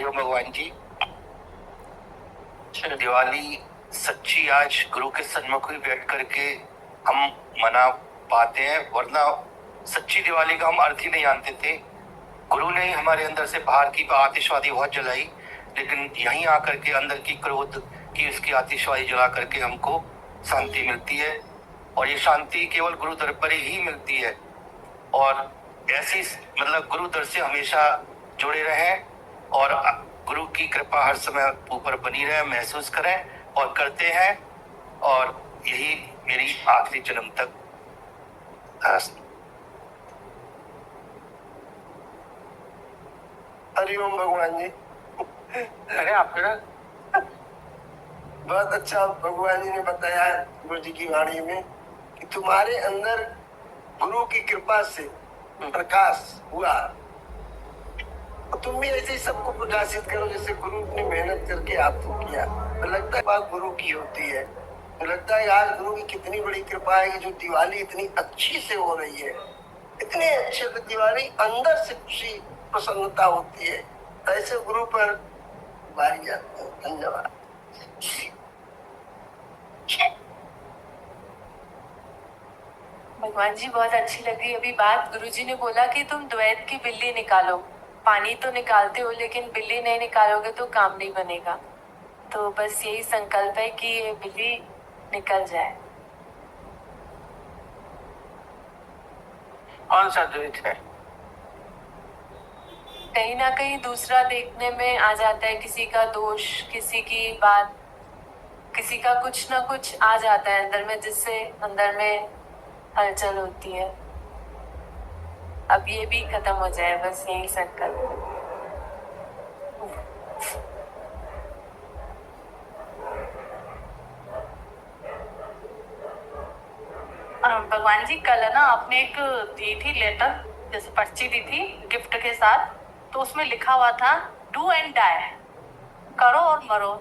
हरिओम भगवान जी। दिवाली सच्ची आज गुरु के सन्मुख ही बैठ करके हम मना पाते हैं, वरना सच्ची दिवाली का हम अर्थ ही नहीं जानते थे। गुरु ने हमारे अंदर से बाहर की आतिशबाजी बहुत जलाई, लेकिन यहीं आकर के अंदर की क्रोध की उसकी आतिशबाजी जला करके हमको शांति मिलती है, और ये शांति केवल गुरु दर पर ही मिलती है। और ऐसी मतलब गुरु दर से हमेशा जुड़े रहें और गुरु की कृपा हर समय ऊपर बनी रहे, महसूस करें और करते हैं, और यही मेरी आखिरी जन्म तक हरिओम भगवान जी। अरे आपका बहुत अच्छा भगवान जी ने बताया है गुरु जी की वाणी में कि तुम्हारे अंदर गुरु की कृपा से प्रकाश हुआ, तो तुम भी ऐसे ही सबको प्रकाशित करो जैसे गुरु ने मेहनत करके आपको किया। तो लगता है बात गुरु की होती है, तो लगता है यार गुरु की कितनी बड़ी कृपा है कि जो दिवाली इतनी अच्छी से हो रही है, इतनी अच्छी दिवाली, अंदर से खुशी प्रसन्नता होती है। ऐसे गुरु पर बारी जाती है। धन्यवाद। भगवान जी बहुत अच्छी लगी अभी बात। गुरुजी ने बोला कि तुम द्वैत की बिल्ली निकालो। पानी तो निकालते हो लेकिन बिल्ली नहीं निकालोगे तो काम नहीं बनेगा। तो बस यही संकल्प है कि ये बिल्ली निकल जाए। कौन सा द्वैत है? कहीं ना कहीं दूसरा देखने में आ जाता है, किसी का दोष, किसी की बात, किसी का कुछ ना कुछ आ जाता है अंदर में, जिससे अंदर में हलचल होती है। अब ये भी खत्म हो जाए, बस यही संकल्प। भगवान जी कल ना आपने एक दी थी लेटर, जैसे पर्ची दी थी गिफ्ट के साथ, तो उसमें लिखा हुआ था डू एंड डाई, करो और मरो।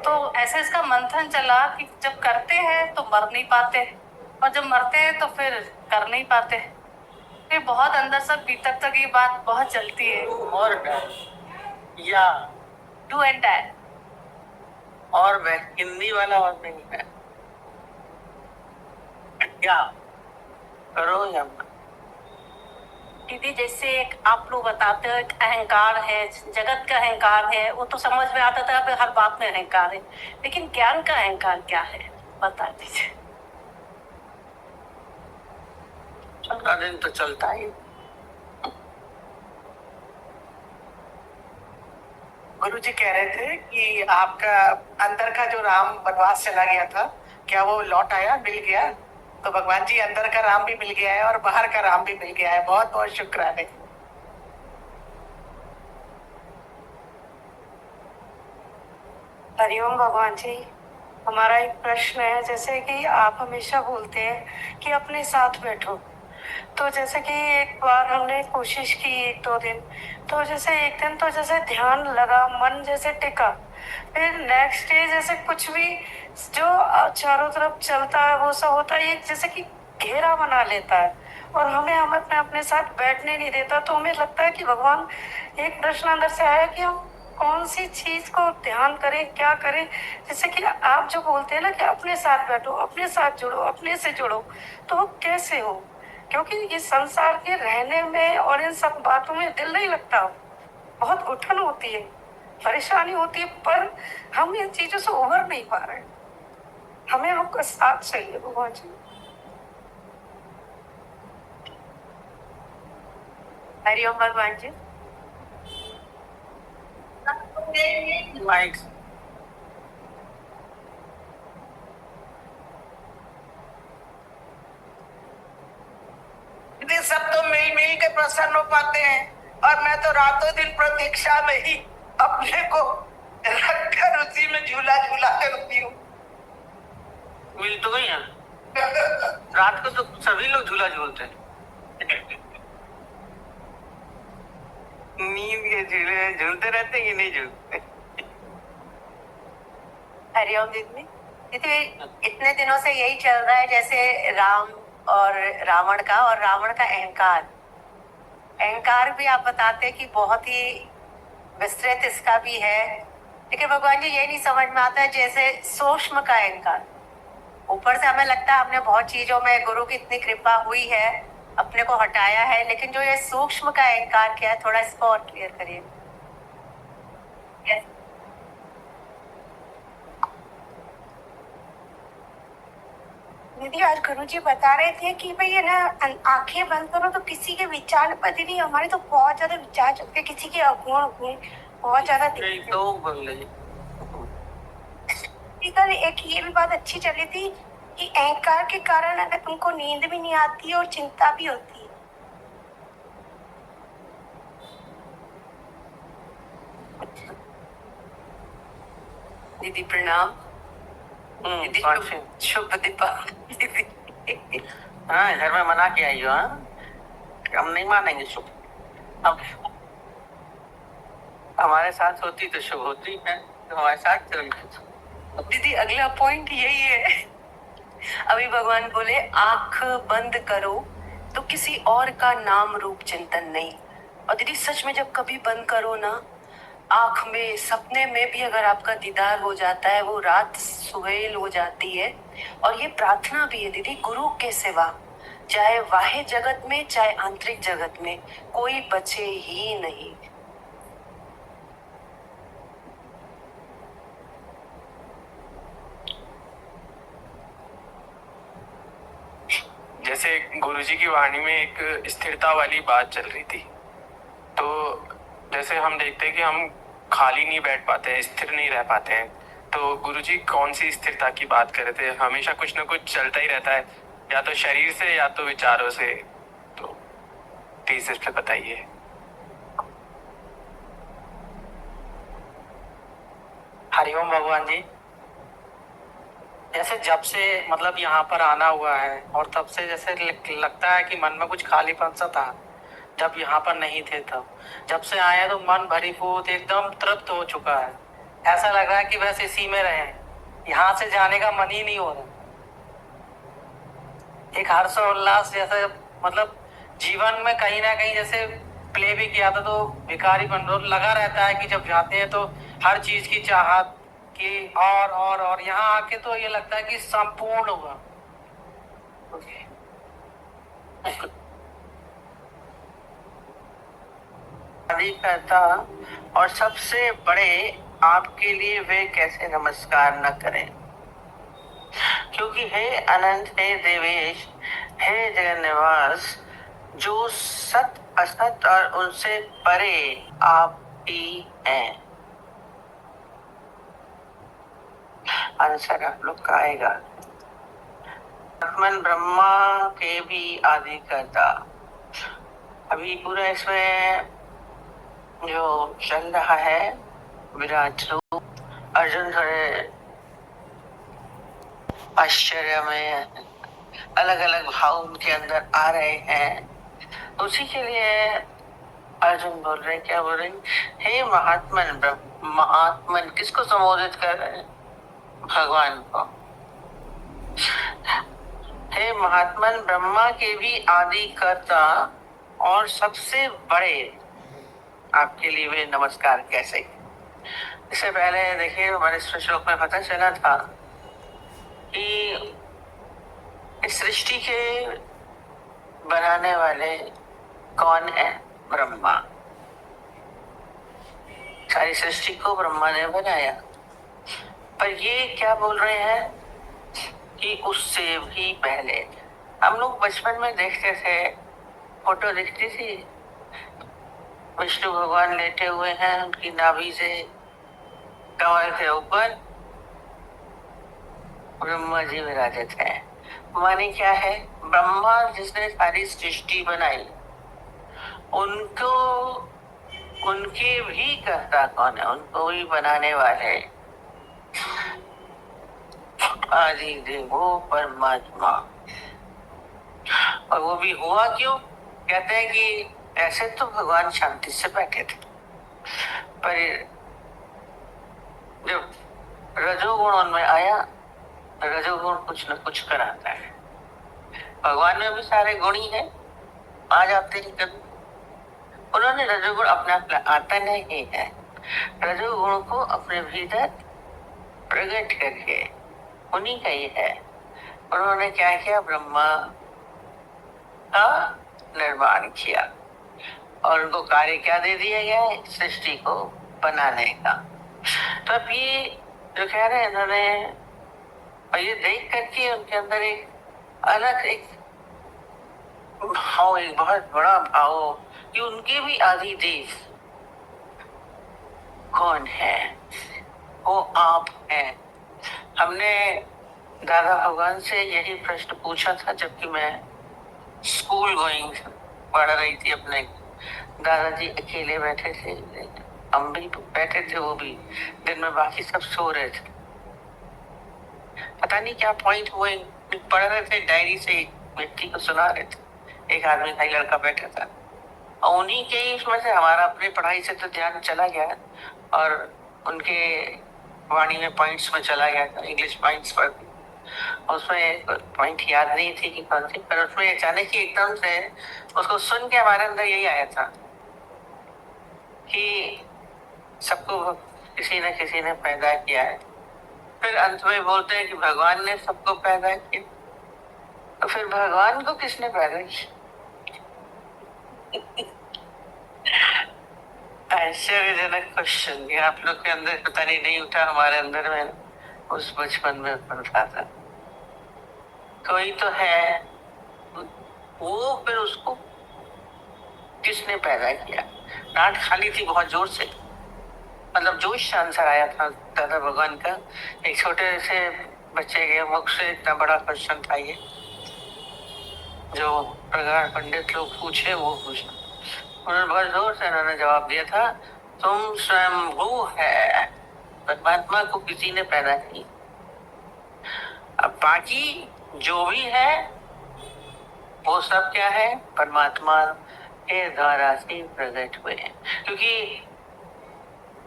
तो ऐसे इसका मंथन चला कि जब करते हैं तो मर नहीं पाते, और जब मरते हैं तो फिर कर नहीं पाते। ये बहुत अंदर से भीतर तक ये बात बहुत चलती है। और या डू एंड डाई, और वह हिंदी वाला और नहीं है, क्या करो या मत। दीदी जैसे एक आप लोग बताते हो एक अहंकार है, जगत का अहंकार है, वो तो समझ में आता था, हर बात में अहंकार है, लेकिन ज्ञान का अहंकार क्या है बता दीजिए। चलता दिन तो चलता ही। गुरु जी कह रहे थे कि आपका अंदर का जो राम वनवास चला गया था, क्या वो लौट आया, मिल गया? तो भगवान जी अंदर का राम भी मिल गया है और बाहर का राम भी मिल गया है। बहुत बहुत शुक्राने। हरिओम भगवान जी। हमारा एक प्रश्न है, जैसे कि आप हमेशा बोलते हैं कि अपने साथ बैठो, तो जैसे कि एक बार हमने कोशिश की 1-2 दिन, तो जैसे एक दिन तो जैसे ध्यान लगा, मन जैसे टिका, फिर नेक्स्ट डे जैसे कुछ भी जो चारों तरफ चलता है वो सब होता है, एक जैसे कि घेरा बना लेता है और हमें अपने साथ बैठने नहीं देता। तो हमें लगता है कि भगवान, एक प्रश्न अंदर से आया कि हम कौन सी चीज को ध्यान करें, क्या करें? जैसे कि आप जो बोलते हैं ना कि अपने साथ बैठो, अपने साथ जुड़ो, अपने से जुड़ो, तो वो कैसे हो? क्योंकि ये संसार के रहने में और इन सब बातों में दिल नहीं लगता, बहुत घुटन होती है, परेशानी होती है, पर हम इन चीजों से उभर नहीं पा रहे। हमें आपका साथ चाहिए भगवान जी। हरिओम भगवान जी। माइक सब तो मिल के प्रसन्न हो पाते हैं, और मैं तो रातों दिन प्रतीक्षा में ही अपने को रखकर उसी में झूला झूला करती हूँ। मिल तो गई है। रात को तो सभी लोग झूला झूलते हैं। नींद के झूले झूलते रहते हैं कि नहीं झूलते? हरिओम दीदी। दीदी इतने दिनों से यही चल रहा है, जैसे राम और रावण का अहंकार भी आप बताते कि बहुत ही विस्तृत इसका भी है, लेकिन भगवान जी ये नहीं समझ में आता है जैसे सूक्ष्म का अहंकार। ऊपर से हमें लगता है हमने बहुत चीजों में गुरु की इतनी कृपा हुई है, अपने को हटाया है, लेकिन जो ये सूक्ष्म का अहंकार क्या है, थोड़ा इसको और क्लियर करिए। दीदी आज गुरुजी बता रहे थे कि भाई है ना आंखें बंद करो तो किसी के विचार पर दीदी हमारे तो बहुत ज्यादा विचार चलते हैं, किसी के अवगुण गुण बहुत ज्यादा दिखते हैं। तो बोल रही कल एक ये भी बात अच्छी चली थी कि अहंकार के कारण अगर तुमको नींद भी नहीं आती है और चिंता भी होती है। दीदी प्रणाम। दीदी कौन सी? शुभ दीपावली दीदी। हाँ, घर में मना के आई हो। हाँ, हम नहीं मानेंगे शुभ। अब हमारे साथ होती तो शुभ होती है, तो हमारे साथ चल। दीदी अगला पॉइंट यही है, अभी भगवान बोले आंख बंद करो तो किसी और का नाम रूप चिंतन नहीं। और दीदी सच में जब कभी बंद करो ना, आंख में सपने में भी अगर आपका दीदार हो जाता है, वो रात सुहेल हो जाती है। और ये प्रार्थना भी है दीदी, गुरु के सिवा चाहे बाह्य जगत में चाहे आंतरिक जगत में कोई बचे ही नहीं। जैसे गुरुजी की वाणी में एक स्थिरता वाली बात चल रही थी, तो जैसे हम देखते हैं कि हम खाली नहीं बैठ पाते हैं, स्थिर नहीं रह पाते हैं, तो गुरुजी कौन सी स्थिरता की बात कर रहे थे? हमेशा कुछ ना कुछ चलता ही रहता है, या तो शरीर से या तो विचारों से। तो प्लीज इस पे बताइए। हरिओम भगवान जी। जैसे जब से मतलब यहाँ पर आना हुआ है और तब से जैसे लगता है कि मन में कुछ खालीपन सा था, जब यहाँ पर नहीं थे तब। जब से आए हैं तो मन भरीभूत एकदम तृप्त हो चुका है। ऐसा लग रहा है कि बस इसी में रहें, यहाँ से जाने का मन ही नहीं हो रहा। एक हर्षोल्लास जैसे मतलब जीवन में कहीं ना कहीं जैसे प्ले भी किया था तो भिखारीपन लगा रहता है कि जब जाते हैं तो हर चीज की चाहत कि और यहाँ आके तो ये लगता है कि संपूर्ण हुआ। करता और सबसे बड़े आपके लिए वे कैसे नमस्कार न करें, क्योंकि हे अनंत, हे देवेश, हे जगन्निवास, जो सत असत और उनसे परे आप ही हैं। आंसर आप लोग का आएगा। ब्रह्मन ब्रह्मा के भी आदि करता। अभी पूरा इसमें जो चल रहा है विराट रूप, अर्जुन थोड़े आश्चर्य में अलग अलग भाव उनके अंदर आ रहे हैं। उसी के लिए अर्जुन बोल रहे, क्या बोल रहे? हे महात्मन महात्मन किसको संबोधित कर रहे हैं? भगवान को। हे महात्मन, ब्रह्मा के भी आदि कर्ता और सबसे बड़े आपके लिए वे नमस्कार कैसे। इससे पहले देखिए हमारे श्लोक में पता चला था कि इस सृष्टि के बनाने वाले कौन है? ब्रह्मा। सारी सृष्टि को ब्रह्मा ने बनाया। पर ये क्या बोल रहे हैं कि उससे भी पहले। हम लोग बचपन में देखते थे, फोटो दिखती थी, विष्णु भगवान लेटे हुए हैं, उनकी नाभि से कमर के ऊपर ब्रह्मा जी विराजित हैं। माने क्या है? ब्रह्मा जिसने सारी सृष्टि बनाई, उनको उनके भी कर्ता कौन है? उनको भी बनाने वाले आदि देवो परमात्मा। और वो भी हुआ क्यों? कहते हैं कि ऐसे तो भगवान शांति से बैठे थे, पर जब रजोगुण उनमें आया, रजोगुण कुछ न कुछ कराता है। भगवान में भी सारे गुण ही हैं, आ जाते हैं कभी। उन्होंने रजोगुण अपना आता नहीं है, रजोगुण को अपने भीतर प्रकट करके, उन्हीं का ही है। उन्होंने क्या किया, ब्रह्मा का निर्माण किया और उनको कार्य क्या दे दिया गया है, सृष्टि को बनाने का। तो अब ये जो कह रहे हैं इन्होंने, और ये देख करके उनके अंदर एक अलग एक भाव, एक बहुत बड़ा भाव कि उनके भी आदि देव कौन है, वो आप हैं। हमने दादा भगवान से यही प्रश्न पूछा था जबकि मैं स्कूल गोइंग पढ़ रही थी। अपने दादाजी अकेले बैठे थे, हम भी बैठे थे, वो भी दिन में, बाकी सब सो रहे थे। पता नहीं क्या पॉइंट हुए, पढ़ रहे थे डायरी से, एक व्यक्ति को सुना रहे थे। एक आदमी था, लड़का बैठा था, और उन्हीं के इसमें से हमारा अपनी पढ़ाई से तो ध्यान चला गया और उनके वाणी में पॉइंट्स में चला गया था। इंग्लिश पॉइंट्स पर उसमें पॉइंट याद नहीं थी कि कौन सी, पर उसमें अचानक ही एकदम से उसको सुन के हमारे अंदर यही आया था कि सबको किसी न किसी ने पैदा किया है। फिर अंत में बोलते हैं कि भगवान ने सबको पैदा किया, तो फिर भगवान को किसने पैदा किया? आश्चर्यजनक क्वेश्चन, ये आप लोग के अंदर पता नहीं उठा, हमारे अंदर में उस बचपन में पढ़ता था। कोई तो है, वो फिर उसको किसने पैदा किया? डांट खाली थी बहुत जोर से, मतलब जोश से आंसर आया था दादा भगवान का। एक छोटे से बच्चे के मुख से इतना बड़ा क्वेश्चन था ये, जो प्रगाढ़ पंडित लोग पूछे वो पूछा। उन्होंने बहुत जोर से उन्होंने जवाब दिया था, तुम स्वयंभू है, परमात्मा को किसी ने पैदा नहीं। अब बाकी जो भी है वो सब क्या है, परमात्मा के द्वारा से प्रकट हुए हैं। क्योंकि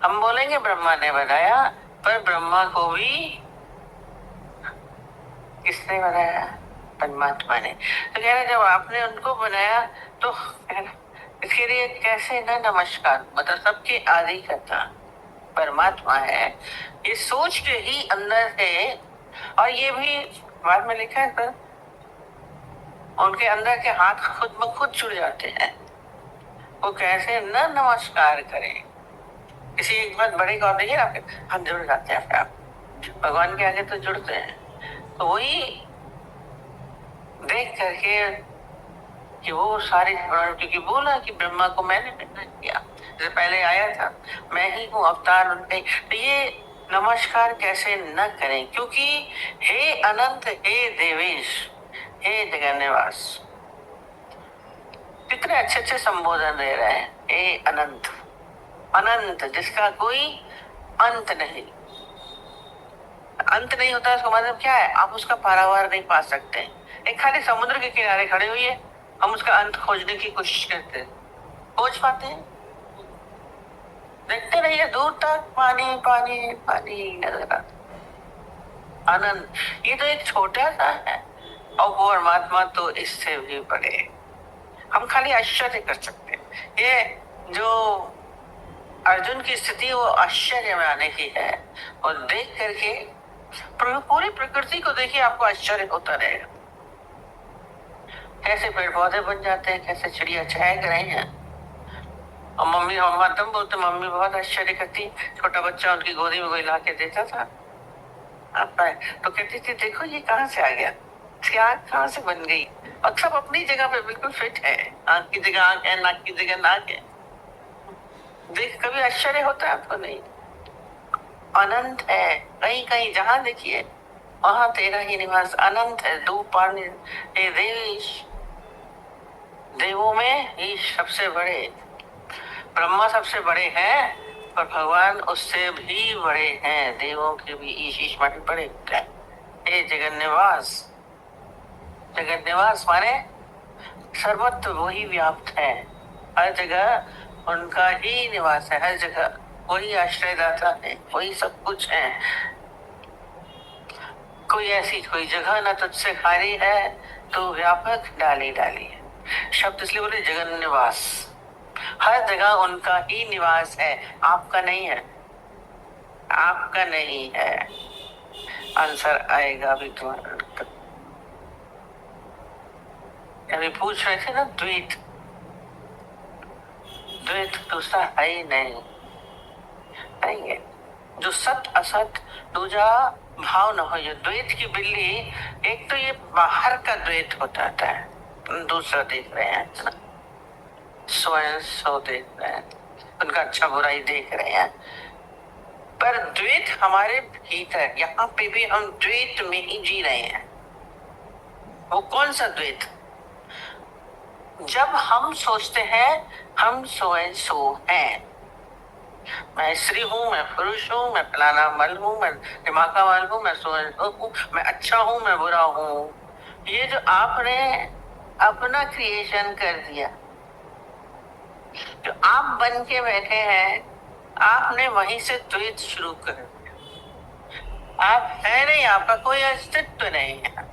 हम बोलेंगे ब्रह्मा ने बनाया, पर ब्रह्मा को भी किसने बनाया? परमात्मा ने। तो कह रहे जब आपने उनको बनाया तो इसके लिए कैसे न नमस्कार, मतलब सबके आदि करता परमात्मा है, ये सोच के ही अंदर से। और ये भी बाद में लिखा है सर, उनके अंदर के हाथ खुद ब खुद जुड़ जाते हैं। वो कैसे न नमस्कार करें, किसी एक बात बड़े को देखिए आपके हाथ जुड़ जाते हैं, आप भगवान के आगे तो जुड़ते हैं। तो वही देख करके कि वो सारे, क्योंकि बोला कि ब्रह्मा को मैंने पैदा किया, जैसे पहले आया था, मैं ही हूँ अवतार उनके। तो ये नमस्कार कैसे न करें, क्योंकि हे अनंत, हे देवेश, हे जगन्निवास, कितने अच्छे अच्छे संबोधन दे रहे हैं। हे अनंत, अनंत जिसका कोई अंत नहीं, अंत नहीं होता, इसका मतलब क्या है, आप उसका पारावार नहीं पा सकते। एक खाली समुद्र के किनारे खड़े हुए हम उसका अंत खोजने की कोशिश करते हैं, खोज पाते हैं? देखते रहिए दूर तक पानी पानी पानी नजर आता। अनंत, ये तो एक छोटा सा है, और वो परमात्मा तो इससे भी बड़े। हम खाली आश्चर्य कर सकते हैं। ये जो अर्जुन की स्थिति वो आश्चर्य में आने की है, और देख करके पूरी प्रकृति को देखिए, आपको आश्चर्य होता रहेगा। कैसे पेड़ पौधे बन जाते हैं, कैसे चिड़िया चहक रही हैं। और मम्मी, हम तुम बोलते, मम्मी बहुत आश्चर्य करती, छोटा बच्चा उनकी गोदी में कोई ला के देता था आप तो कहती थी देखो ये कहाँ से आ गया, इसकी आँख कहाँ से बन गई, और सब अपनी जगह पे बिल्कुल फिट है, आँख की जगह आँख है, नाक की जगह नाक है। देख कभी आश्चर्य होता है आपको? नहीं। अनंत है, कहीं कहीं जहां देखिए वहां तेरा ही निवास अनंत है। दो पानी ये देश, देवों में ही सबसे बड़े, ब्रह्मा सबसे बड़े हैं, पर भगवान उससे भी बड़े हैं, देवों के भी ईश माने बड़े। हे जगन्निवास, जगन्निवास माने सर्वत्र वही व्याप्त है, हर जगह उनका ही निवास है, हर जगह वही आश्रयदाता है, वही सब कुछ है। कोई ऐसी कोई जगह ना तुझसे खाली है, तो व्यापक डाली डाली है। शब्द इसलिए बोले जगन्निवास, हर जगह उनका ही निवास है, आपका नहीं है, आपका नहीं है। आंसर आएगा अभी तुम्हारा। अभी पूछ रहे थे ना द्वैत, द्वैत दूसरा है ही नहीं है। जो सत असत दूजा भाव न हो, ये द्वैत की बिल्ली। एक तो ये बाहर का द्वैत होता है, दूसरा देख रहे हैं ना, स्वयं सो देख रहे हैं, उनका अच्छा बुराई देख रहे हैं। पर द्वैत हमारे भीतर, यहाँ पे भी हम द्वैत में ही जी रहे हैं। वो कौन सा द्वैत? जब हम सोचते हैं हम स्वयं सो हैं, मैं स्त्री हूं, मैं पुरुष हूं, मैं फलाना मल हूं, मैं दिमाग का मल हूं, मैं स्वयं हूं, मैं अच्छा हूं, मैं बुरा हूं, ये जो आपने अपना क्रिएशन कर दिया, जो आप बन के बैठे हैं, आपने वहीं से द्वैत शुरू कर दिया। आप है नहीं, आपका कोई अस्तित्व नहीं है।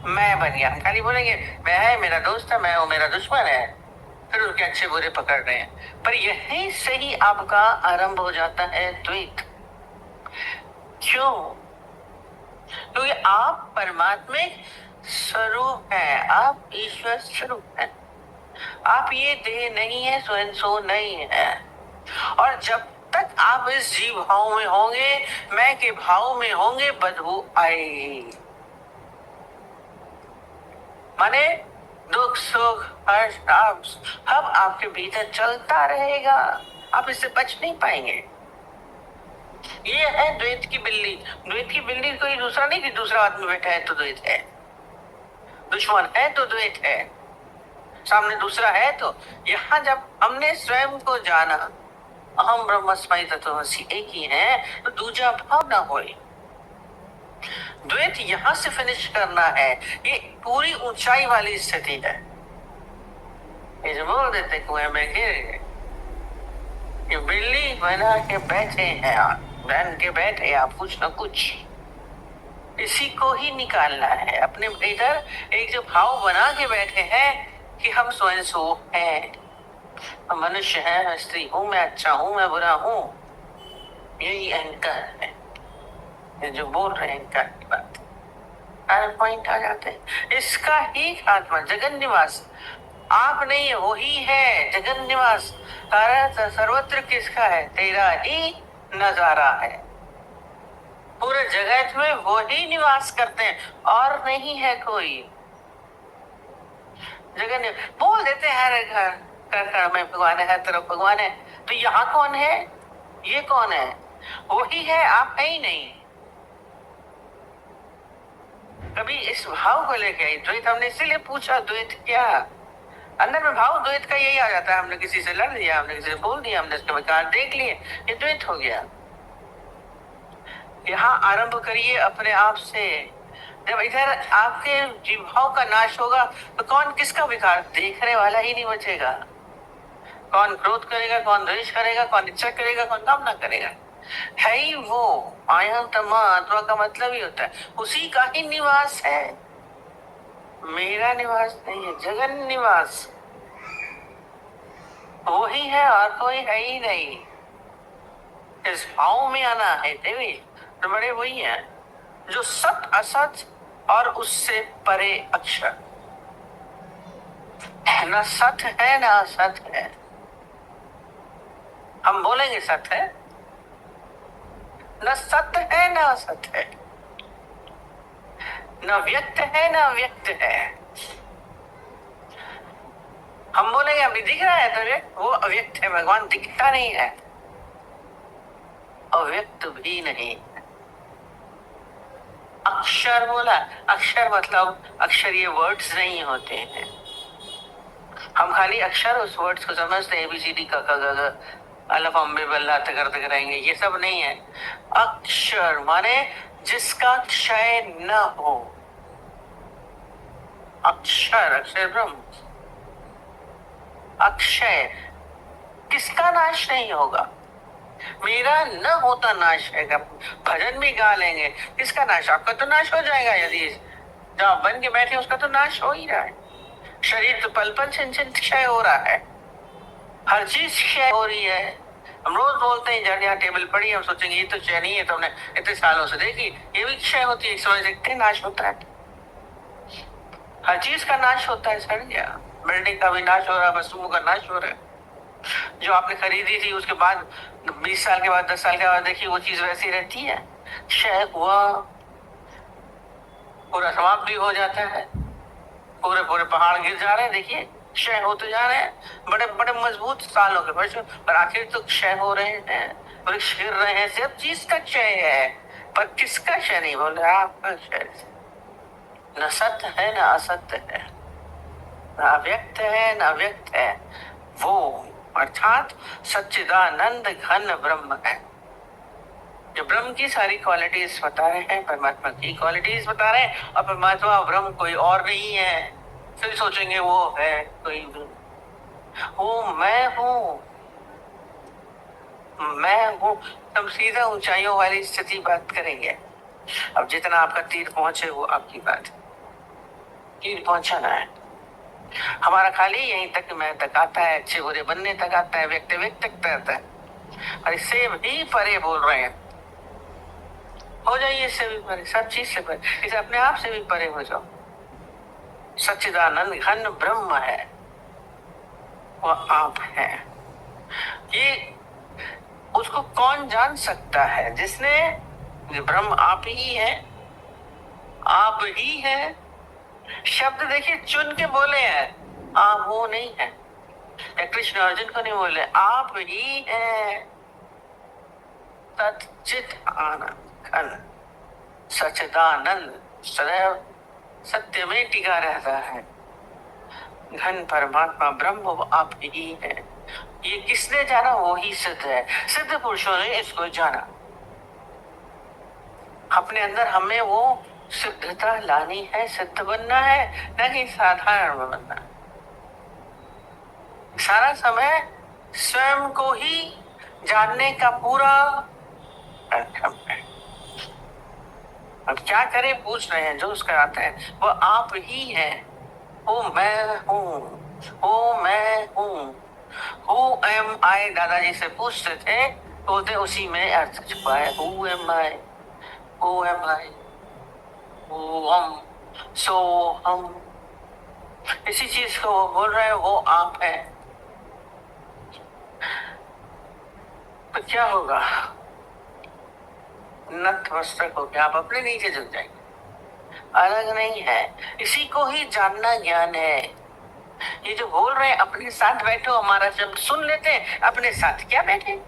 मैं बन गया, खाली बोलेंगे मैं है, मेरा दोस्त है, मैं हूं, मेरा दुश्मन है, फिर उनके अच्छे बुरे पकड़ रहे हैं। पर यहीं से ही आपका आरंभ हो जाता है द्वैत। क्यों? क्योंकि आप परमात्मिक स्वरूप हैं, आप ईश्वर स्वरूप हैं। आप ये देह नहीं है, स्वयं सो नहीं है। और जब तक आप इस जीव भाव में होंगे, मैं के भाव में होंगे, बदबू आएगी। माने दुख सुख हर्ष अब आपके भीतर चलता रहेगा, आप इससे बच नहीं पाएंगे। ये है द्वैत की बिल्ली। द्वैत की बिल्ली कोई दूसरा नहीं कि दूसरा आदमी बैठा है तो द्वैत है, दुश्मन है तो द्वैत है, सामने दूसरा है तो। यहाँ जब हमने स्वयं को जाना, अहम ब्रह्मस्मि तत्त्वमसि एक ही है, तो दूजा भाव ना होए। द्वैत यहां से फिनिश करना है, ये पूरी ऊंचाई वाली स्थिति है। ये जो बोल देते कुएं में गिर गए, ये बिल्ली बना के बैठे हैं, बन के बैठे आप कुछ न कुछ, इसी को ही निकालना है अपने भीतर। एक जो भाव बना के बैठे हैं कि हम स्वयं सो हैं, हम मनुष्य हैं, मैं स्त्री हूं, मैं अच्छा हूं, मैं बुरा हूं, यही अहंकार है। ये जो बोल रहे हैं अहंकार की बात, पॉइंट आ जाते हैं। इसका ही आत्मा जगन निवास आप नहीं, वो ही है जगन निवास। कारण सर्वत्र किसका है? तेरा ही नजारा है। पूरे जगत में वो ही निवास करते हैं और नहीं है कोई। जगन बोल देते हैं हर घर कर में भगवान है, हर तरफ भगवान है, तो यहाँ कौन है? ये कौन है? वो ही है, आप है ही नहीं। कभी इस भाव को लेके आई द्वैत, हमने इसीलिए पूछा द्वैत क्या? अंदर में भाव द्वैत का यही आ जाता है, हमने किसी से लड़ दिया, हमने किसी से बोल दिया, हमने इसके विकार देख लिए, ये द्वैत हो गया। यहाँ आरंभ करिए अपने आप से। जब इधर आपके जीवभाव का नाश होगा तो कौन किसका विकार? देखने वाला ही नहीं बचेगा। कौन क्रोध करेगा, कौन द्वेष करेगा, कौन इच्छा करेगा, कौन कामना करेगा? है ही वो आत्मा। आत्मा का मतलब ही होता है उसी का ही निवास है, मेरा निवास नहीं है, जगन निवास वो ही है और कोई है ही नहीं। इस भाव में आना है देवी, तो बड़े वही है जो सत असत और उससे परे अक्षर। न सत है न असत है। हम बोलेंगे सत है, न सत्य है न असत है, न व्यक्त है न अव्यक्त है। हम बोलेंगे अभी दिख रहा है तुझे, वो अव्यक्त है, भगवान दिखता नहीं है, अव्यक्त भी नहीं। अक्षर बोला, अक्षर मतलब अक्षर ये वर्ड्स नहीं होते हैं। हम खाली अक्षर उस वर्ड्स को समझते हैं, ABCD का ग अलफ अम्बे बल्ला तकर तक रहेंगे, ये सब नहीं है। अक्षर माने जिसका क्षय न हो। अक्षर, अक्षर ब्रह्म, अक्षय किसका नाश नहीं होगा? मेरा न होता नाश है। भजन भी गा लेंगे, किसका नाश? आपका तो नाश हो जाएगा। यदि जो आप बन के बैठे उसका तो नाश हो ही रहा है। शरीर तो पल पल छिन छिन क्षय हो रहा है, हर चीज क्षय हो रही है। हम रोज बोलते हैं जड़ यहाँ टेबल पड़ी, हम सोचेंगे ये तो क्षय नहीं है, तो हमने इतने सालों से देखी, ये भी क्षय होती है, एक समय देखते हैं नाश होता है। हर चीज का नाश होता है सर। क्या बिल्डिंग का भी नाश हो रहा है, वस्तुओं का नाश हो रहा है। जो आपने खरीदी थी उसके बाद 20 साल के बाद 10 साल के बाद देखिए वो चीज वैसी रहती है। क्षय हुआ, पूरा समाप्त भी हो जाता है, पूरे पूरे पहाड़ गिर जा रहे हैं, देखिए क्षय होते जा रहे हैं, बड़े बड़े मजबूत सालों के वर्षों, पर आखिर तो क्षय हो रहे हैं, वृक्ष गिर रहे हैं, सब चीज का क्षय है, पर किसका क्षय नहीं बोल रहे, आपका क्षय। न सत्य है न असत्य है, न अव्यक्त है न व्यक्त है, वो अर्थात सच्चिदानंद घन ब्रह्म है। जो ब्रह्म की सारी क्वालिटीज बता रहे हैं, परमात्मा की क्वालिटीज बता रहे हैं, और परमात्मा ब्रह्म कोई और नहीं है। फिर सोचेंगे वो है कोई, वो मैं हूँ, मैं हूँ। हम सीधा ऊंचाइयों वाली स्थिति बात करेंगे। अब जितना आपका तीर पहुंचे वो आपकी बात, तीर पहुंचाना है हमारा, खाली यहीं तक मैं तक आता है, अच्छे बुरे बनने तक आता है, व्यक्ति व्यक्ति तक आता है, और इससे भी परे बोल रहे हैं। हो जाइए इससे भी परे, सब चीज से परे, इसे अपने आप से भी परे हो जाओ। सच्चिदानंद घन ब्रह्म है, वो आप है। ये उसको कौन जान सकता है? जिसने, ब्रह्म आप ही है, आप ही है। शब्द देखिए चुन के बोले हैं, आप वो नहीं है, या कृष्ण अर्जुन को नहीं बोले, आप ही है। तच्चित आनंद घन सच्चिदानंद, सदैव सत्य में टिका रहता है, घन परमात्मा ब्रह्म वो आप ही है। ये किसने जाना? वो ही सिद्ध है, सिद्ध पुरुषों ने इसको जाना। अपने अंदर हमें वो सिद्धता लानी है, सिद्ध बनना है, न कि साधारण बनना। सारा समय स्वयं को ही जानने का पूरा कार्यक्रम है। अब क्या करें पूछ रहे हैं, जो उसका आता है वो आप ही है। वो मैं हूँ, वो मैं हूँ। Who am I? दादाजी से पूछते थे, बोलते उसी में अर्थ छुपा है। Who am I? Who am I? वो हम, सो हम, इसी चीज को वो बोल रहे हैं, वो आप है। तो क्या होगा? नत मस्तक हो के आप अपने नीचे झुक जाएंगे, अलग नहीं है। इसी को ही जानना ज्ञान है। ये जो बोल रहे हैं अपने साथ बैठो, हमारा शब्द सुन लेते हैं, अपने साथ क्या बैठे?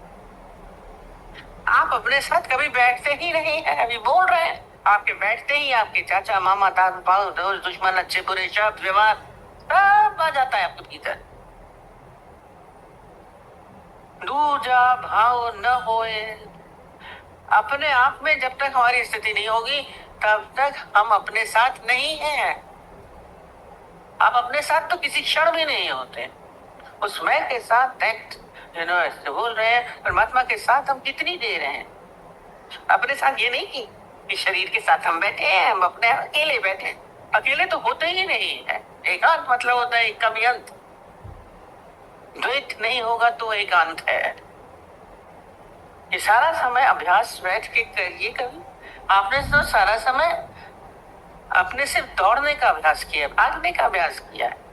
आप अपने साथ कभी बैठते ही नहीं है। अभी बोल रहे हैं, आपके बैठते ही आपके चाचा मामा दादा पाल दोस्त दुश्मन अच्छे बुरे शब्द व्यवहार सब आ जाता है आपके भीतर। दूजा भाव न होए, अपने आप में जब तक हमारी स्थिति नहीं होगी तब तक हम अपने साथ नहीं हैं। आप अपने साथ तो किसी क्षण भी नहीं होते। उस मैं के साथ ऐसे बोल रहे हैं, परमात्मा के साथ हम कितनी देर हैं? अपने साथ ये नहीं कि शरीर के साथ हम बैठे हैं, हम अपने अकेले बैठे हैं। अकेले तो होते ही नहीं है। एकांत मतलब होता है एक कभी अंत। द्वैत नहीं होगा तो एकांत है। ये सारा समय अभ्यास बैठ के करिए। कभी आपने तो सारा समय अपने सिर्फ दौड़ने का अभ्यास किया, भागने का अभ्यास किया है।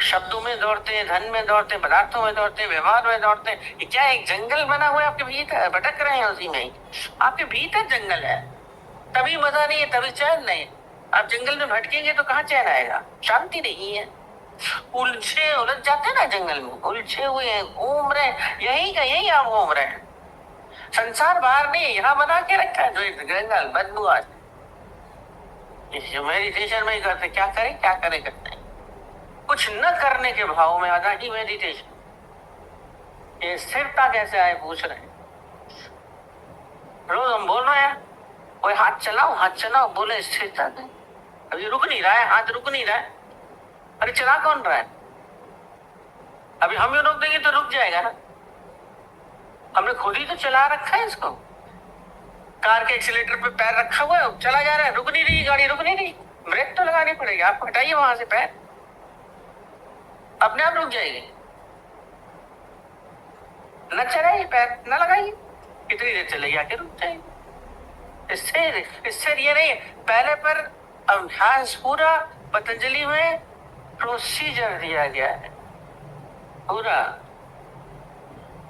शब्दों में दौड़ते हैं, धन में दौड़ते हैं, पदार्थों में दौड़ते हैं, व्यवहार में दौड़ते हैं। ये क्या एक जंगल बना हुआ है आपके भीतर? भटक रहे हैं उसी में ही। आपके भीतर जंगल है, तभी मजा नहीं है, तभी चैन नहीं। आप जंगल में भटकेंगे तो कहाँ चैन आएगा? शांति नहीं है। उलझे उलझ जाते हैं ना जंगल में, उलझे हुए हैं, घूम रहे हैं, यही का यही आप घूम रहे हैं। संसार बाहर नहीं, यहाँ बना के रखा है जो जंगल बदबू। आज मेडिटेशन में ही करते, क्या करें क्या करें करते हैं, कुछ न करने के भाव में आधा ही मेडिटेशन। ये स्थिरता कैसे आए पूछ रहे हैं। रोज हम बोल रहे हैं कोई हाथ चलाओ, बोले स्थिरता नहीं। अभी रुक नहीं रहा है, हाथ रुक नहीं रहा है। अरे चला कौन रहा है? अभी हम ही रोक देंगे तो रुक जाएगा ना। हमने खुद ही तो चला रखा है इसको। कार के एक्सीलेटर पे पैर रखा हुआ है, चला जा रहा है, रुक नहीं रही गाड़ी, रुक नहीं रही। ब्रेक तो लगानी पड़ेगी, आप हटाइए वहां से पैर, अपने आप रुक जाएगी। न चलाइए, पैर न लगाइए, कितनी देर चलेगी, आके रुक जाइए। इससे ये नहीं, पहले पर अभ्यास पूरा पतंजलि में प्रोसीजर दिया गया है, पूरा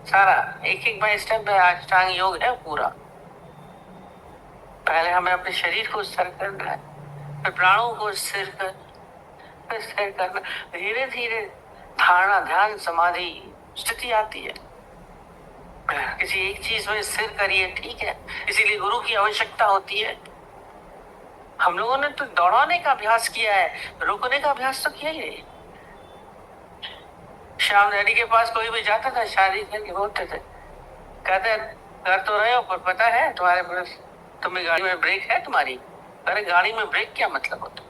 सारा एक एक बाय स्टेप अष्टांग योग है पूरा। पहले हमें अपने शरीर को स्थिर करना है, फिर प्राणों को स्थिर करना, धीरे धीरे धारणा, ध्यान, समाधि स्थिति आती है। किसी एक चीज में स्थिर करिए, ठीक है, इसीलिए गुरु की आवश्यकता होती है। हम लोगों ने तो दौड़ाने का अभ्यास किया है, रुकने का अभ्यास तो किया ही नहीं। श्याम डैडी के पास कोई भी जाता था, शादी करके बोलते थे, कहते कर तो रहे हो पर पता है तुम्हारे पास, तुम्हें गाड़ी में ब्रेक है तुम्हारी? अरे गाड़ी में ब्रेक क्या मतलब होता?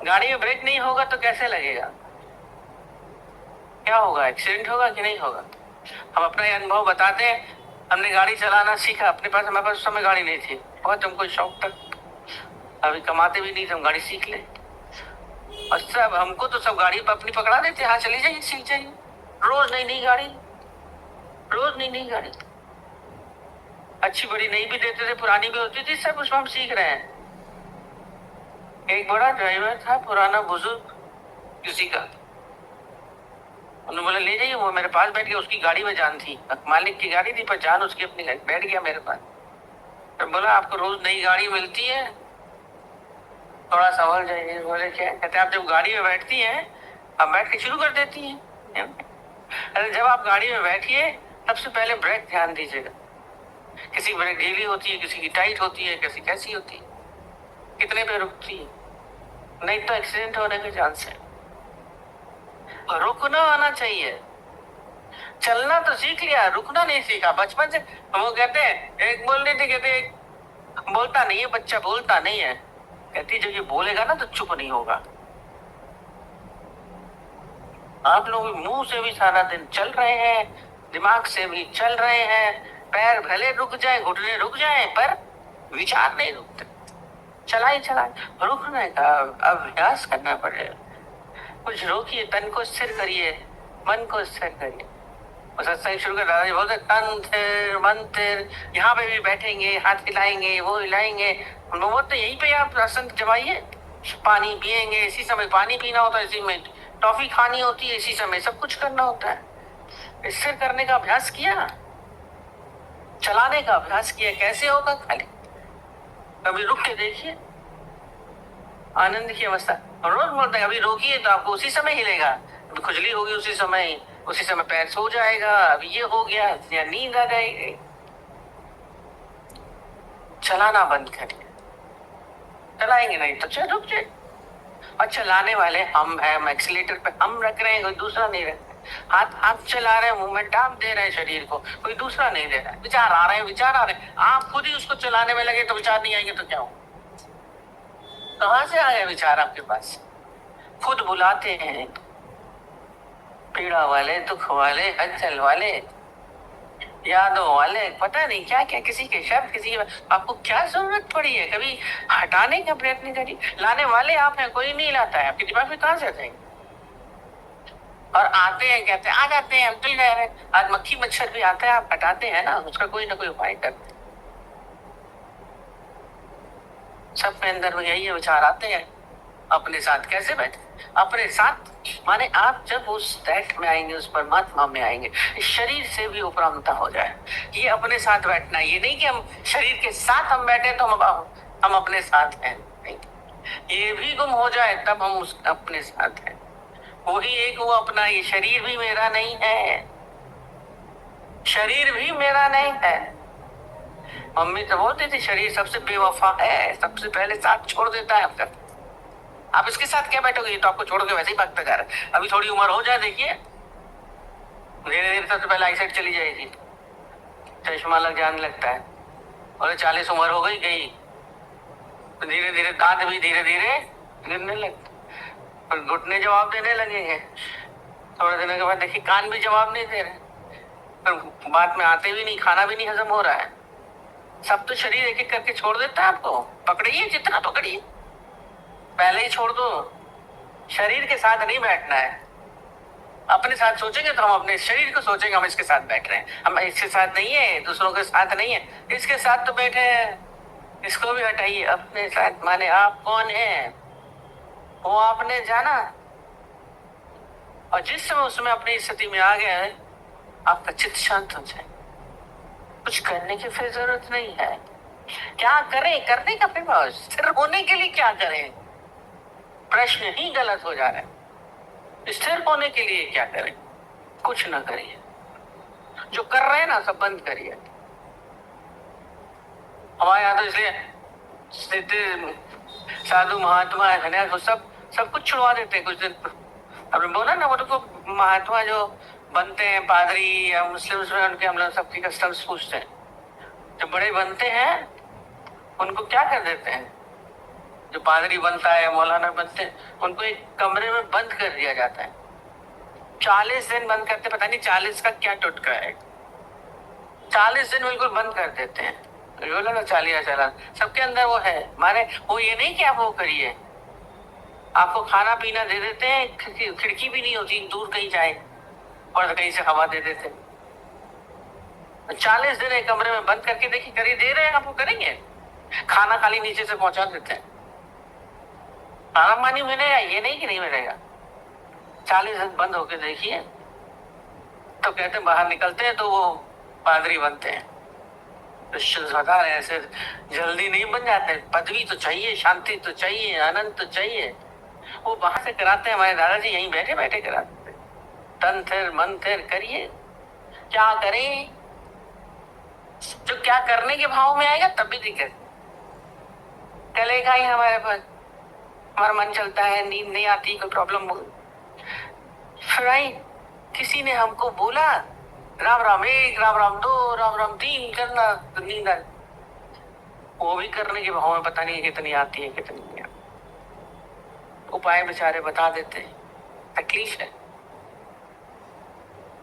गाड़ी में ब्रेक नहीं होगा तो कैसे लगेगा? क्या होगा, एक्सीडेंट होगा कि नहीं होगा? हम अपना अनुभव बताते हैं, हमने गाड़ी चलाना सीखा, अपने पास, हमारे पास उस समय गाड़ी नहीं थी, बहुत हमको शौक था, अभी कमाते भी नहीं थे, हम गाड़ी सीख ले। और सब हमको तो सब गाड़ी अपनी पकड़ा देते, हाँ चली जाइए, सीख जाइए, रोज नई नई गाड़ी, रोज नई नई गाड़ी, अच्छी बड़ी नहीं भी देते थे, पुरानी भी होती थी, सब उसमें हम सीख रहे हैं। एक बड़ा ड्राइवर था, पुराना बुजुर्ग किसी का, उन्होंने बोला ले जाइए, वो मेरे पास बैठ गया, उसकी गाड़ी में जान थी, मालिक की गाड़ी थी पर जान उसकी अपनी, बैठ गया मेरे पास। तो बोला आपको रोज नई गाड़ी मिलती है, थोड़ा संभल जाइए। बोले क्या? कहते आप जब गाड़ी में बैठती हैं, आप बैठ के शुरू कर देती हैं। अरे जब आप गाड़ी में बैठिए, सबसे पहले ब्रेक ध्यान दीजिएगा, किसी की ब्रेक ढीली होती है, किसी की टाइट होती है, किसी कैसी होती है, कितने पे रुकती है, नहीं तो एक्सीडेंट होने के चांस है। रुकना आना चाहिए, चलना तो सीख लिया, रुकना नहीं सीखा बचपन से। वो कहते हैं, एक बोल रही थी, कहते एक बोलता नहीं है बच्चा, बोलता नहीं है, कहती जब ये बोलेगा ना तो चुप नहीं होगा। आप लोग मुंह से भी सारा दिन चल रहे हैं, दिमाग से भी चल रहे हैं, पैर भले रुक जाए, घुटने रुक जाए, पर विचार नहीं रुकते। चलाए रुकने का अभ्यास करना पड़ेगा। कुछ रोकिए, तन को स्थिर करिए, मन को स्थिर करिए। सत्संग शुरू कर दादाजी बोलते तन स्थिर, मन स्थिर, यहाँ पे भी बैठेंगे, हाथ हिलाएंगे, वो हिलाएंगे, वो तो यहीं पे आप आसन जमाइए, पानी पिएंगे, इसी समय पानी पीना होता है, इसी में टॉफी खानी होती है, इसी समय सब कुछ करना होता है। स्थिर करने का अभ्यास किया, चलाने का अभ्यास किया, कैसे होगा? खाली कभी रुक के देखिए, आनंद की अवस्था। रोज बोलते हैं अभी रोकिए तो आपको उसी समय हिलेगा, अभी खुजली होगी उसी समय पैर सो जाएगा, अभी ये हो गया या नींद आ जाएगी। चलाना बंद करिए, चलाएंगे नहीं तो चल रुक जाए। और चलाने वाले हम हैं, एक्सीलेटर पे हम रख रहे हैं, कोई दूसरा नहीं रख रहा। हाथ आप चला रहे हैं, मूवमेंट आप दे रहे हैं शरीर को, कोई दूसरा नहीं दे रहा है। विचार आ रहे हैं, आप खुद ही उसको चलाने में लगे तो विचार नहीं आएंगे तो क्या हो? कहां से आए विचार आपके पास? खुद बुलाते हैं, पीड़ा वाले, दुख वाले, हलचल वाले, यादों वाले, पता नहीं क्या क्या, किसी के शब्द, किसी के, आपको क्या जरूरत पड़ी है? कभी हटाने का प्रयत्न करिए। लाने वाले आप हैं, कोई नहीं लाता है। आपके दिमाग में कहां से जाएंगे? और आते हैं, कहते हैं आ जाते हैं, हम तो रह रहे। आज मक्खी मच्छर भी आता है, आप हटाते हैं ना, उसका कोई ना कोई उपाय करते हैं। सबके अंदर में यही विचार आते हैं, अपने साथ कैसे बैठे? अपने साथ माने आप जब उस दैट में आएंगे, उस परमात्मा में आएंगे, इस शरीर से भी उपरामता हो जाए। ये अपने साथ बैठना, ये नहीं कि हम शरीर के साथ हम बैठे तो हम अपने साथ हैं, नहीं। ये भी गुम हो जाए तब हम अपने साथ हैं। वही एक वो अपना, ये शरीर भी मेरा नहीं है, शरीर भी मेरा नहीं है। मम्मी तो बोलती थी शरीर सबसे बेवफा है, सबसे पहले साथ छोड़ देता है आपका। आप इसके साथ क्या बैठोगे, तो आपको छोड़ के वैसे ही भागता जा रहा है। अभी थोड़ी उम्र हो जाए, देखिए धीरे धीरे सबसे पहले आईसाइट चली जाएगी, चश्मा लग जाने लगता है, और 40 उम्र हो गई तो धीरे धीरे दांत भी धीरे धीरे गिरने लगते, और घुटने जवाब देने लगेंगे। थोड़े दिनों के बाद देखिए कान भी जवाब नहीं दे रहे, पर बात में आते भी नहीं, खाना भी नहीं हजम हो रहा है। सब तो शरीर एक एक करके छोड़ देता है आपको। पकड़िए, जितना पकड़िए, पहले ही छोड़ दो। शरीर के साथ नहीं बैठना है, अपने साथ सोचेंगे तो हम अपने शरीर को सोचेंगे हम इसके साथ बैठ रहे हैं, हम इसके साथ नहीं है, दूसरों के साथ नहीं है, इसके साथ तो बैठे हैं। इसको भी हटाइए, अपने साथ माने आप कौन है वो आपने जाना, और जिस समय उसमें अपनी स्थिति में आ गया है आपका चित्त शांत हो जाए। कुछ करने की फिर जरूरत नहीं है। क्या करें, करने का फिर भाव, स्थिर होने के लिए क्या करें, प्रश्न ही गलत हो जा रहे हैं। स्थिर होने के लिए क्या करें, कुछ ना करिए, जो कर रहे हैं ना सब बंद करिए। हमारे यहाँ तो इसलिए साधु महात्मा है तो सब कुछ छुड़वा देते हैं कुछ दिन। आपने बोला ना वो तो महात्मा जो बनते हैं पादरी या मुस्लिम्स में, उनके हम लोग सबकी कस्टम्स पूछते हैं। जो बड़े बनते हैं उनको क्या कर देते हैं, जो पादरी बनता है मौलाना बनते हैं उनको एक कमरे में बंद कर दिया जाता है, 40 दिन बंद करते, पता नहीं 40 का क्या टुटका है, 40 दिन बिल्कुल बंद कर देते हैं। बोला ना 40 चला, सबके अंदर वो है, माने वो ये नहीं कि आप वो करिए, आपको खाना पीना दे देते हैं, खिड़की भी नहीं होती, दूर कहीं जाए और कहीं से हवा दे देते हैं। 40 दिन एक कमरे में बंद करके देखिए, करिए, दे रहे हैं आपको, करेंगे। खाना खाली नीचे से पहुंचा देते हैं, आराम पानी मिलेगा, ये नहीं कि नहीं मिलेगा। 40 दिन बंद होके देखिए, तो कहते हैं बाहर निकलते हैं तो वो पादरी बनते हैं। तो बता रहे हैं ऐसे जल्दी नहीं बन जाते, पदवी तो चाहिए, शांति तो चाहिए, आनंद तो चाहिए। वो बाहर से कराते हैं, हमारे दादाजी यहीं बैठे बैठे कराते हैं। तन थिर मन थिर करिए, क्या करें, जो क्या करने के भाव में आएगा तब भी दिक्कत चलेगा ही। हमारे पास हमारा मन चलता है, नींद नहीं आती, कोई प्रॉब्लम हो, फिर किसी ने हमको बोला राम राम 1, राम राम 2, राम राम 3 करना, तो नींद आ, वो भी करने के भाव में पता नहीं कितनी आती है कितनी नहीं आती। उपाय बेचारे बता देते हैं, तकलीफ है।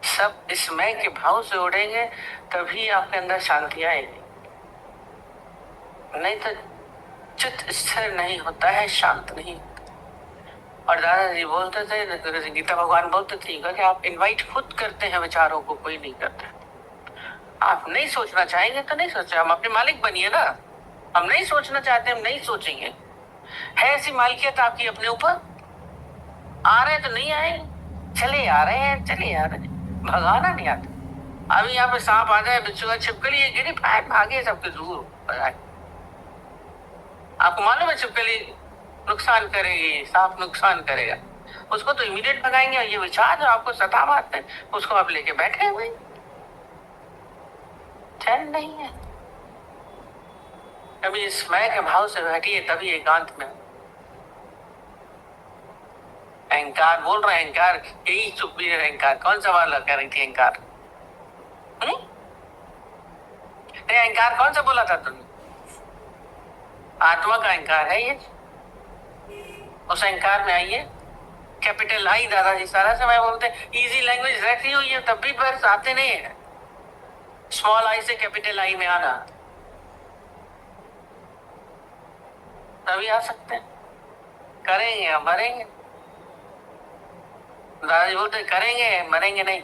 सब इस मैं के भाव से उड़ेंगे तभी आपके अंदर शांति आएगी, नहीं तो चित्त स्थिर नहीं होता है, शांत नहीं। और दादाजी बोलते थे, गीता भगवान बोलते थे कि आप इनवाइट खुद करते हैं विचारों को, कोई नहीं करता। आप नहीं सोचना चाहेंगे तो नहीं सोचे, हम अपने मालिक बनिए ना। हम नहीं सोचना चाहते, हम नहीं सोचेंगे। है ऐसी मालिकियत आपकी अपने ऊपर, आ रहे तो नहीं आए, चले आ रहे हैं, चले आ रहे हैं, भगाना नहीं आता। अभी यहाँ पे सांप आ जाए, बिच्छू का छिपकली गिरी, भागे सबके दूर। आपको मालूम है छिपकली नुकसान करेगी, सांप नुकसान करेगा, उसको तो इमीडिएट भगाएंगे। और ये विचार जो आपको सता मारते हैं उसको आप लेके बैठे हुए, चैन नहीं है। कभी इस मैं के भाव से बैठिए, तभी एकांत में। अहंकार बोल रहे हैं, अहंकार यही चुप भी है। अहंकार कौन सा वाला कह रही थी, अहंकार अहंकार कौन सा बोला था तुमने? आत्मा का अहंकार है ये। उस अहंकार में आइए, कैपिटल आई। दादाजी सारा समय बोलते हैं इजी लैंग्वेज रखी हुई है, तब भी वर्ड्स आते नहीं है। स्मॉल आई से कैपिटल आई में आना, तभी आ सकते हैं। करेंगे या मरेंगे। दादाजी बोलते करेंगे मरेंगे नहीं,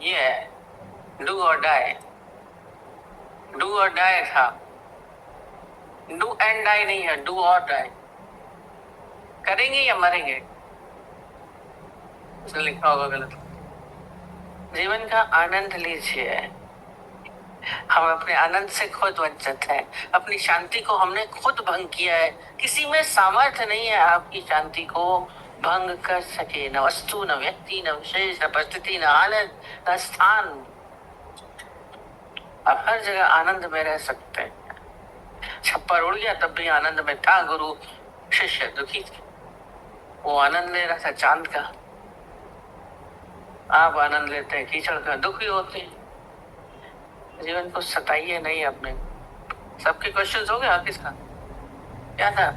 ये है डू और डाई। डू और डाई था, डू एंड डाई नहीं है, डू और डाई। करेंगे या मरेंगे, उसने लिखा होगा गलत। जीवन का आनंद लीजिए। हम अपने आनंद से खुद वंचित हैं, अपनी शांति को हमने खुद भंग किया है। किसी में सामर्थ्य नहीं है आपकी शांति को भंग कर सके, न वस्तु, न व्यक्ति, न विशेष, न परिस्थिति, न हालत, न स्थान। आप हर जगह आनंद में रह सकते हैं। छप्पर उड़ गया तब भी आनंद में था। गुरु शिष्य दुखी थे, वो आनंद ले रहा था चांद का। आप आनंद लेते हैं कीचड़ का, दुखी होते हैं। जीवन को सताइए नहीं अपने। सबके क्वेश्चंस हो गए, किसका क्या था?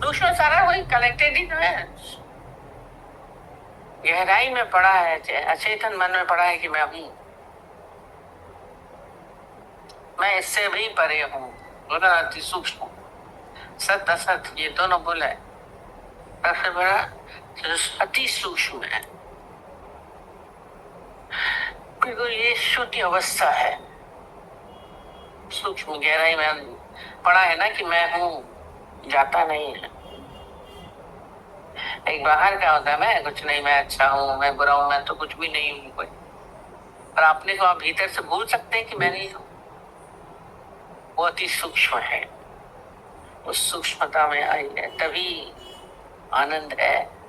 दूसरा सारा वही कलेक्टेड ही तो है। गहराई में पड़ा है, अचेतन मन में पड़ा है कि मैं हूं, मैं इससे भी परे हूं। बोला अति सूक्ष्म सत असत, ये दोनों बोला है। सबसे बड़ा जो अति सूक्ष्म है, बिल्कुल ये शुद्ध अवस्था है। सूक्ष्म गहराई में पढ़ा है ना कि मैं हूं, जाता नहीं है। एक बाहर का होता है मैं कुछ नहीं, मैं अच्छा हूं, मैं बुरा हूं, मैं तो कुछ भी नहीं हूं कोई। और अपने को आप भीतर से भूल सकते हैं कि मैं नहीं हूं। वो अति सूक्ष्म है, उस सूक्ष्मता में आई है, तभी आनंद है।